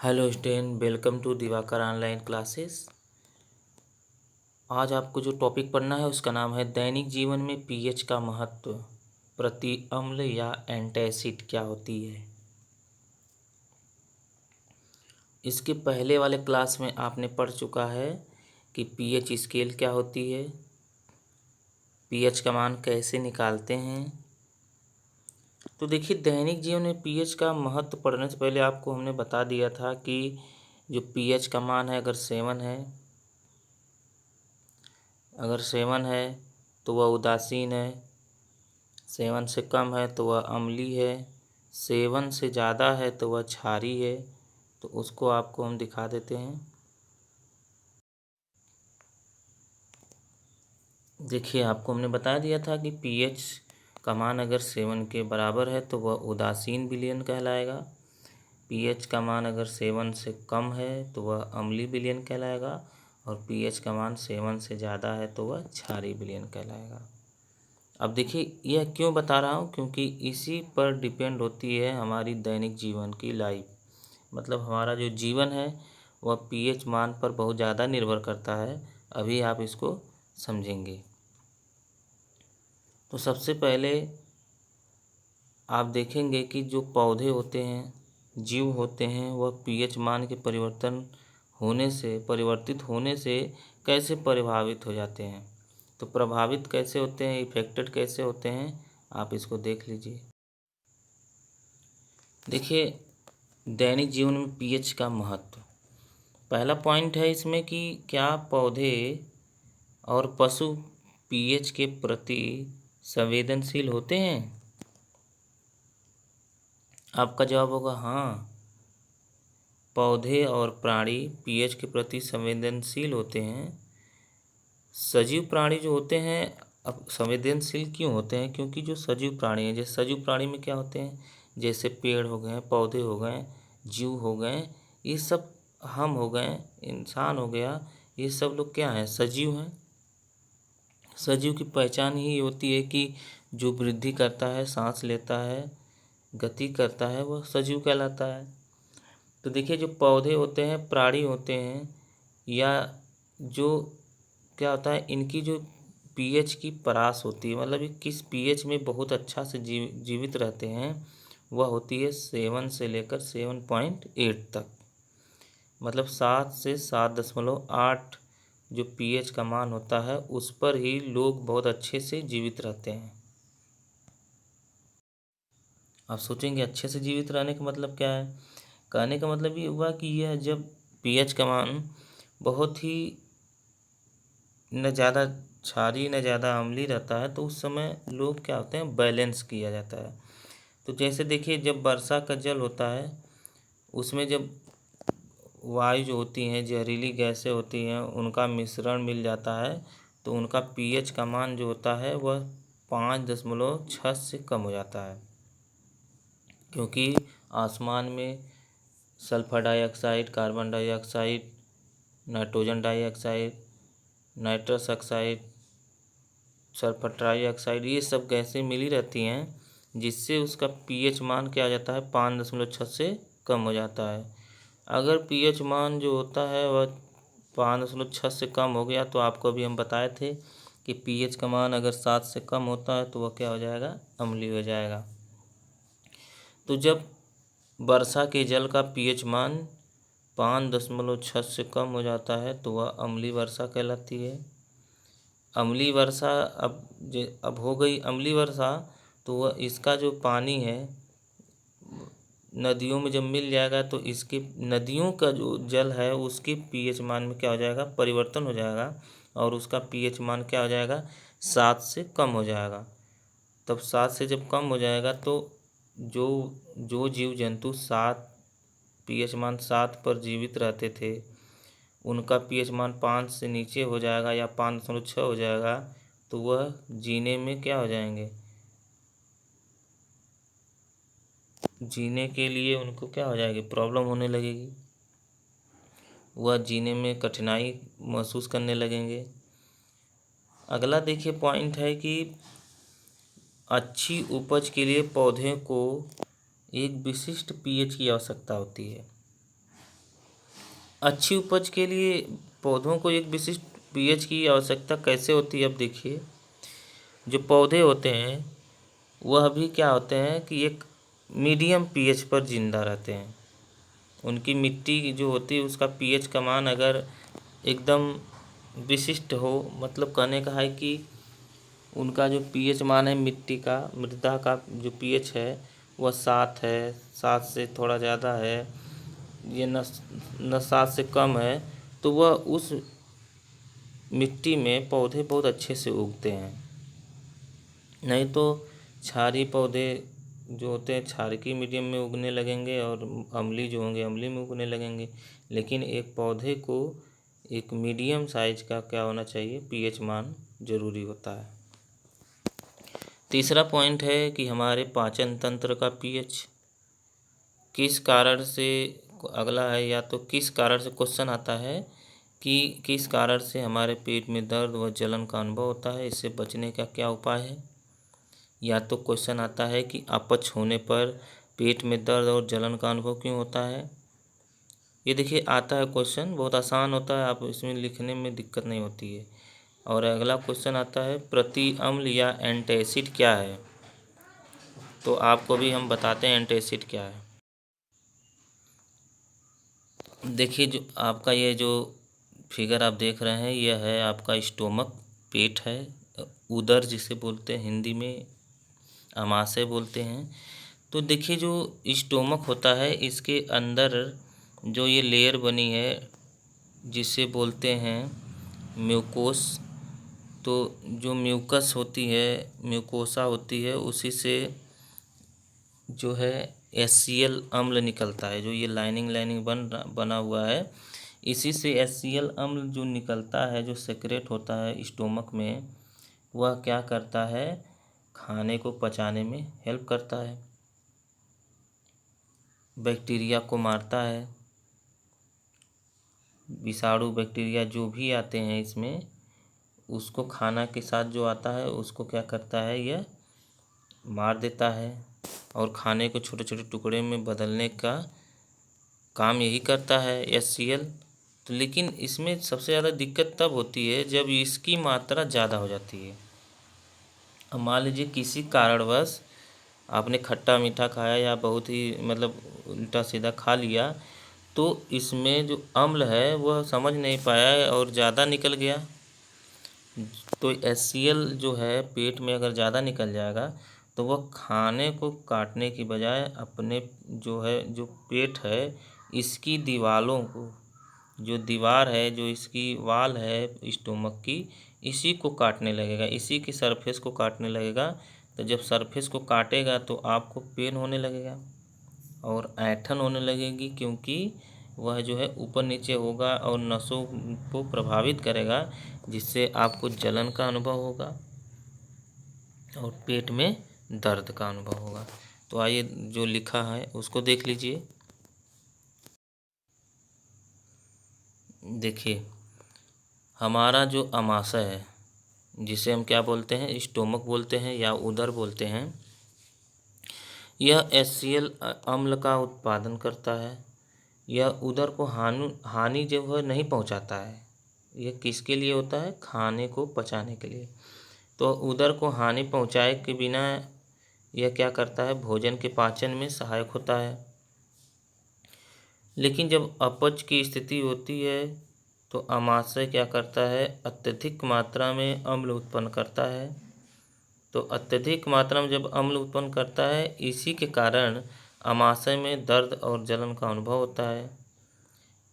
Hello student, welcome to Diwakar online classes. आज आपको जो टॉपिक पढ़ना है उसका नाम है दैनिक जीवन में पीएच का महत्व। प्रति अम्ल या एंटासिड क्या होती है। इसके पहले वाले क्लास में आपने पढ़ चुका है कि पीएच स्केल क्या होती है, पीएच का मान कैसे निकालते हैं। तो देखिए, दैनिक जीवन में पीएच का महत्व पढ़ने से पहले आपको हमने बता दिया था कि जो पीएच का मान है, अगर 7 है तो वह उदासीन है, 7 से कम है तो वह अम्लीय है, 7 से ज़्यादा है तो वह क्षारीय है। तो उसको आपको हम दिखा देते हैं। देखिए, आपको हमने बता दिया था कि पीएच का मान अगर 7 के बराबर है तो वह उदासीन विलयन कहलाएगा। पीएच का मान अगर 7 से कम है तो वह अम्लीय विलयन कहलाएगा, और पीएच का मान 7 से ज़्यादा है तो वह क्षारीय विलयन कहलाएगा। अब देखिए, यह क्यों बता रहा हूँ, क्योंकि इसी पर डिपेंड होती है हमारी दैनिक जीवन की लाइफ। मतलब हमारा जो जीवन है वह पीएच मान पर बहुत ज़्यादा निर्भर करता है। अभी आप इसको समझेंगे। तो सबसे पहले आप देखेंगे कि जो पौधे होते हैं, जीव होते हैं, वह पीएच मान के परिवर्तित होने से कैसे प्रभावित हो जाते हैं। तो प्रभावित कैसे होते हैं, इफेक्टेड कैसे होते हैं, आप इसको देख लीजिए। देखिए, दैनिक जीवन में पीएच का महत्व। पहला पॉइंट है इसमें कि क्या पौधे और पशु पीएच के प्रति संवेदनशील होते हैं। आपका जवाब होगा हाँ, पौधे और प्राणी पीएच के प्रति संवेदनशील होते हैं। सजीव प्राणी जो होते हैं, अब संवेदनशील क्यों होते हैं, क्योंकि जो सजीव प्राणी हैं, जैसे सजीव प्राणी में क्या होते हैं, जैसे पेड़ हो गए, पौधे हो गए, जीव हो गए, ये सब हम हो गए, इंसान हो गया, ये सब लोग क्या हैं, सजीव हैं। सजीव की पहचान ही होती है कि जो वृद्धि करता है, सांस लेता है, गति करता है, वह सजीव कहलाता है। तो देखिए, जो पौधे होते हैं, प्राणी होते हैं, या जो क्या होता है, इनकी जो पीएच की परास होती है, मतलब ये किस पीएच में बहुत अच्छा से जीवित रहते हैं, वह होती है 7 से लेकर 7.8 तक। मतलब 7 से 7.8 जो पीएच का मान होता है, उस पर ही लोग बहुत अच्छे से जीवित रहते हैं। आप सोचेंगे अच्छे से जीवित रहने का मतलब क्या है। कहने का मतलब ये हुआ कि यह जब पीएच का मान बहुत ही न ज़्यादा क्षारीय न ज़्यादा अम्लीय रहता है, तो उस समय लोग क्या होते हैं, बैलेंस किया जाता है। तो जैसे देखिए, जब वर्षा का जल होता है, उसमें जब वायु जो होती हैं, जहरीली गैसें होती हैं, उनका मिश्रण मिल जाता है, तो उनका पीएच का मान जो होता है वह 5.6 से कम हो जाता है। क्योंकि आसमान में sulphur dioxide, carbon dioxide, nitrogen dioxide, nitrous oxide, sulphur trioxide, ये सब गैसें मिली रहती हैं, जिससे उसका पीएच मान क्या आ जाता है, 5.6 से कम हो जाता है। अगर पीएच मान जो होता है वह 5.6 से कम हो गया, तो आपको अभी हम बताए थे कि पीएच का मान अगर 7 से कम होता है तो वह क्या हो जाएगा, अम्लीय हो जाएगा। तो जब वर्षा के जल का पीएच मान 5.6 से कम हो जाता है तो वह अम्लीय वर्षा कहलाती है। अम्लीय वर्षा अब हो गई अम्लीय वर्षा, तो वह इसका जो पानी है नदियों में जब मिल जाएगा, तो इसके नदियों का जो जल है उसके पीएच मान में क्या हो जाएगा, परिवर्तन हो जाएगा, और उसका पीएच मान क्या हो जाएगा, 7 से कम हो जाएगा। तब 7 से जब कम हो जाएगा तो जो जो जीव जंतु 7 पीएच मान 7 पर जीवित रहते थे, उनका पीएच मान 5 से नीचे हो जाएगा या 5.6 हो जाएगा, तो वह जीने में क्या हो जाएंगे, जीने के लिए उनको क्या हो जाएगी, प्रॉब्लम होने लगेगी, वह जीने में कठिनाई महसूस करने लगेंगे। अगला देखिए पॉइंट है कि अच्छी उपज के लिए पौधे को एक विशिष्ट पीएच की आवश्यकता होती है। अच्छी उपज के लिए पौधों को एक विशिष्ट पीएच की आवश्यकता कैसे होती है? अब देखिए, जो पौधे होते हैं वह भी क्या होते हैं कि एक मीडियम पीएच पर जिंदा रहते हैं। उनकी मिट्टी जो होती है उसका पीएच का मान अगर एकदम विशिष्ट हो, मतलब कहने का है कि उनका जो पीएच मान है मिट्टी का, मृदा का जो पीएच है वह 7 है, 7 से थोड़ा ज़्यादा है, ये न 7 से कम है, तो वह उस मिट्टी में पौधे बहुत अच्छे से उगते हैं। नहीं तो क्षारीय पौधे जो होते हैं क्षारकीय मीडियम में उगने लगेंगे और अम्लीय जो होंगे अम्लीय में उगने लगेंगे। लेकिन एक पौधे को एक मीडियम साइज का क्या होना चाहिए? पीएच मान जरूरी होता है। तीसरा पॉइंट है कि हमारे पाचन तंत्र का पीएच किस कारण से, अगला है या तो किस कारण से क्वेश्चन आता है कि किस कारण से हमारे पेट में दर्द व जलन का अनुभव होता है, इससे बचने का क्या उपाय है। या तो क्वेश्चन आता है कि अपच होने पर पेट में दर्द और जलन का अनुभव क्यों होता है। ये देखिए आता है क्वेश्चन, बहुत आसान होता है, आप इसमें लिखने में दिक्कत नहीं होती है। और अगला क्वेश्चन आता है प्रति अम्ल या एंटासिड क्या है। तो आपको भी हम बताते हैं एंटासिड क्या है। देखिए, जो आपका ये जो फिगर आप देख रहे हैं यह है आपका स्टोमक, पेट है, उदर जिसे बोलते हैं हिंदी में, अमाशय बोलते हैं। तो देखिए जो स्टोमक होता है इसके अंदर जो ये लेयर बनी है जिसे बोलते हैं म्यूकोस, तो जो म्यूकस होती है, म्यूकोसा होती है, उसी से जो है HCl अम्ल निकलता है। जो ये लाइनिंग बना हुआ है, इसी से HCl अम्ल जो निकलता है, जो सेक्रेट होता है स्टोमक में, वह क्या करता है? खाने को पचाने में हेल्प करता है, बैक्टीरिया को मारता है। विषाणु बैक्टीरिया जो भी आते हैं इसमें, उसको खाना के साथ जो आता है उसको क्या करता है? यह मार देता है और खाने को छोटे छोटे टुकड़े में बदलने का काम यही करता है HCl। तो लेकिन इसमें सबसे ज़्यादा दिक्कत तब होती है जब इसकी मात्रा ज़्यादा हो जाती है। अब मान लीजिए किसी कारणवश आपने खट्टा मीठा खाया या बहुत ही मतलब उल्टा सीधा खा लिया, तो इसमें जो अम्ल है वह समझ नहीं पाया और ज़्यादा निकल गया। तो HCl जो है पेट में अगर ज़्यादा निकल जाएगा तो वह खाने को काटने की बजाय अपने जो है जो पेट है इसकी दीवारों को, जो दीवार है, जो इसकी वाल है स्टोमक की, इसी को काटने लगेगा, इसी की सरफेस को काटने लगेगा। तो जब सरफेस को काटेगा तो आपको पेन होने लगेगा और ऐंठन होने लगेगी, क्योंकि वह जो है ऊपर नीचे होगा और नसों को प्रभावित करेगा, जिससे आपको जलन का अनुभव होगा और पेट में दर्द का अनुभव होगा। तो आइए जो लिखा है उसको देख लीजिए। देखिए, हमारा जो अमाशय है, जिसे हम क्या बोलते हैं? स्टोमक बोलते हैं या उदर बोलते हैं, यह HCl अम्ल का उत्पादन करता है। यह उदर को हानि जो है नहीं पहुंचाता है। यह किसके लिए होता है? खाने को पचाने के लिए। तो उदर को हानि पहुंचाए के बिना यह क्या करता है? भोजन के पाचन में सहायक होता है। लेकिन जब अपच की स्थिति होती है तो अमाशय क्या करता है? अत्यधिक मात्रा में अम्ल उत्पन्न करता है। तो अत्यधिक मात्रा में जब अम्ल उत्पन्न करता है, इसी के कारण अमाशय में दर्द और जलन का अनुभव होता है।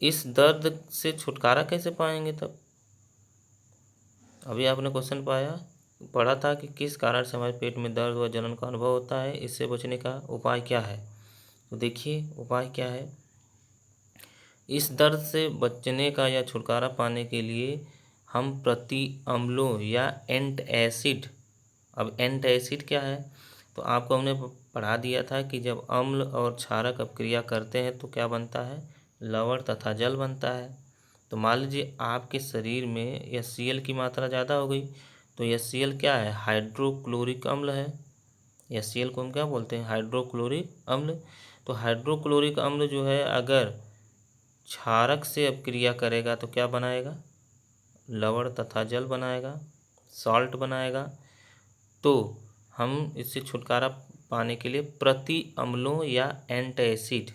इस दर्द से छुटकारा कैसे पाएंगे तब? अभी आपने क्वेश्चन पढ़ा था कि किस कारण से हमारे पेट में दर्द व जलन का अनुभव होता है, इससे बचने का उपाय क्या है। तो देखिए उपाय क्या है। इस दर्द से बचने का या छुटकारा पाने के लिए हम प्रति अम्लों या एंटासिड, अब एंटासिड क्या है? तो आपको हमने पढ़ा दिया था कि जब अम्ल और क्षारक अपक्रिया करते हैं तो क्या बनता है? लवण तथा जल बनता है। तो मान लीजिए आपके शरीर में HCl की मात्रा ज़्यादा हो गई, तो HCl क्या है? हाइड्रोक्लोरिक अम्ल है। HCl को हम क्या बोलते हैं? हाइड्रोक्लोरिक अम्ल। तो हाइड्रोक्लोरिक अम्ल जो है अगर क्षारक से अब क्रिया करेगा तो क्या बनाएगा? लवण तथा जल बनाएगा, सॉल्ट बनाएगा। तो हम इससे छुटकारा पाने के लिए प्रति अम्लों या एंटासिड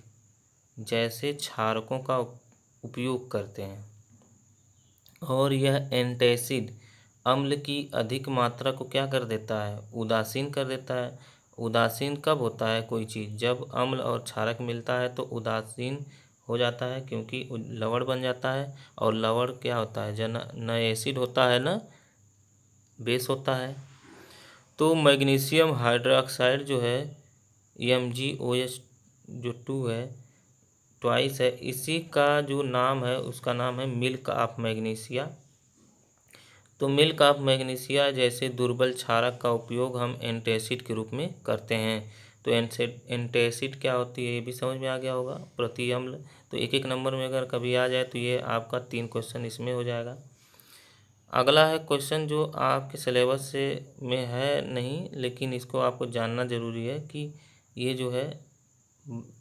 जैसे क्षारकों का उपयोग करते हैं। और यह एंटासिड अम्ल की अधिक मात्रा को क्या कर देता है? उदासीन कर देता है। उदासीन कब होता है कोई चीज़? जब अम्ल और क्षारक मिलता है तो उदासीन हो जाता है, क्योंकि लवण बन जाता है। और लवण क्या होता है? न एसिड होता है न बेस होता है। तो मैग्नीशियम हाइड्रोक्साइड जो है MgOH जो 2 है, ट्वाइस है, इसी का जो नाम है उसका नाम है मिल्क ऑफ मैग्नीशिया। तो मिल्क ऑफ मैग्नीशिया जैसे दुर्बल क्षारक का उपयोग हम एंटासिड के रूप में करते हैं। तो एंटासिड क्या होती है ये भी समझ में आ गया होगा, प्रति अम्ल। तो एक एक नंबर में अगर कभी आ जाए तो ये आपका 3 क्वेश्चन इसमें हो जाएगा। अगला है क्वेश्चन जो आपके सिलेबस से में है नहीं, लेकिन इसको आपको जानना ज़रूरी है कि ये जो है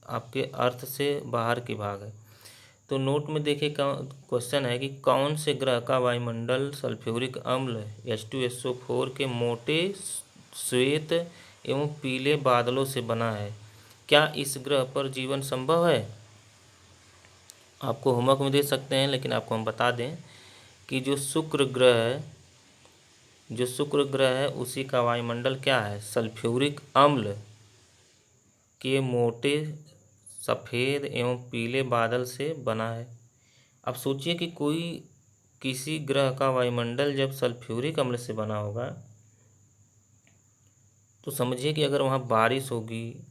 आपके अर्थ से बाहर के भाग है। तो नोट में देखिए क्वेश्चन है कि कौन से ग्रह का वायुमंडल सल्फ्यूरिक अम्ल H2SO4 के मोटे श्वेत एवं पीले बादलों से बना है? क्या इस ग्रह पर जीवन संभव है? आपको होमवर्क में दे सकते हैं, लेकिन आपको हम बता दें कि जो शुक्र ग्रह है उसी का वायुमंडल क्या है? सल्फ्यूरिक अम्ल के मोटे सफ़ेद एवं पीले बादल से बना है। अब सोचिए कि किसी ग्रह का वायुमंडल जब सल्फ्यूरिक अम्ल से बना होगा तो समझिए कि अगर वहाँ बारिश होगी,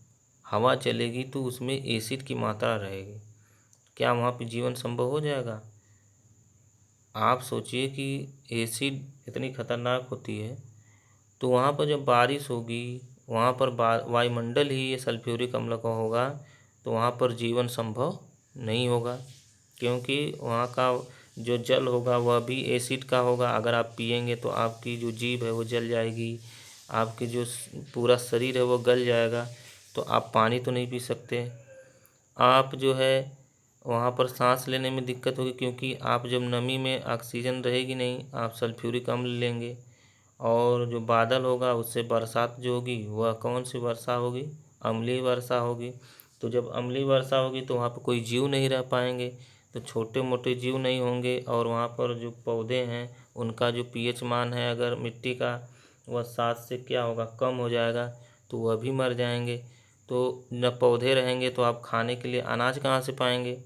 हवा चलेगी, तो उसमें एसिड की मात्रा रहेगी। क्या वहाँ पे जीवन संभव हो जाएगा? आप सोचिए कि एसिड इतनी खतरनाक होती है, तो वहाँ पर जब बारिश होगी, वहाँ पर वायुमंडल ही ये सल्फ्यूरिक अम्ल का होगा, तो वहाँ पर जीवन संभव नहीं होगा, क्योंकि वहाँ का जो जल होगा वह भी एसिड का होगा। अगर आप पिएंगे तो आपकी जो जीभ है वो जल जाएगी, आपके जो पूरा शरीर है वो गल जाएगा। तो आप पानी तो नहीं पी सकते। आप जो है वहाँ पर सांस लेने में दिक्कत होगी, क्योंकि आप जब नमी में ऑक्सीजन रहेगी नहीं, आप सल्फ्यूरिक अम्ल लेंगे। और जो बादल होगा उससे बरसात जो होगी वह कौन सी वर्षा होगी? अम्लीय वर्षा होगी। तो जब अम्लीय वर्षा होगी तो वहाँ पर कोई जीव नहीं रह पाएंगे, तो छोटे मोटे जीव नहीं होंगे। और वहाँ पर जो पौधे हैं उनका जो pH मान है अगर मिट्टी का वह 7 से क्या होगा? कम हो जाएगा, तो वह भी मर जाएंगे। तो न पौधे रहेंगे तो आप खाने के लिए अनाज कहाँ से पाएंगे?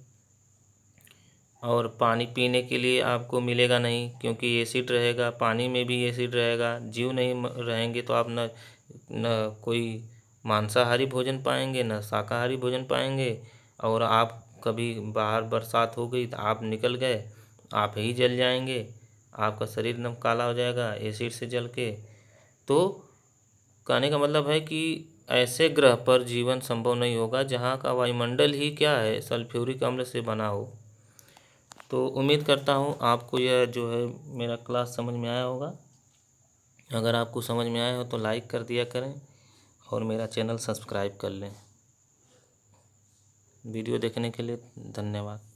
और पानी पीने के लिए आपको मिलेगा नहीं, क्योंकि एसिड रहेगा, पानी में भी एसिड रहेगा। जीव नहीं रहेंगे तो आप न कोई मांसाहारी भोजन पाएंगे, न शाकाहारी भोजन पाएंगे। और आप कभी बाहर बरसात हो गई तो आप निकल गए, आप ही जल जाएंगे, आपका शरीर एकदम काला हो जाएगा एसिड से जल के। तो कहने का मतलब है कि ऐसे ग्रह पर जीवन संभव नहीं होगा जहाँ का वायुमंडल ही क्या है? सल्फ्यूरिक अम्ल से बना हो। तो उम्मीद करता हूँ आपको यह जो है मेरा क्लास समझ में आया होगा। अगर आपको समझ में आया हो तो लाइक कर दिया करें और मेरा चैनल सब्सक्राइब कर लें। वीडियो देखने के लिए धन्यवाद।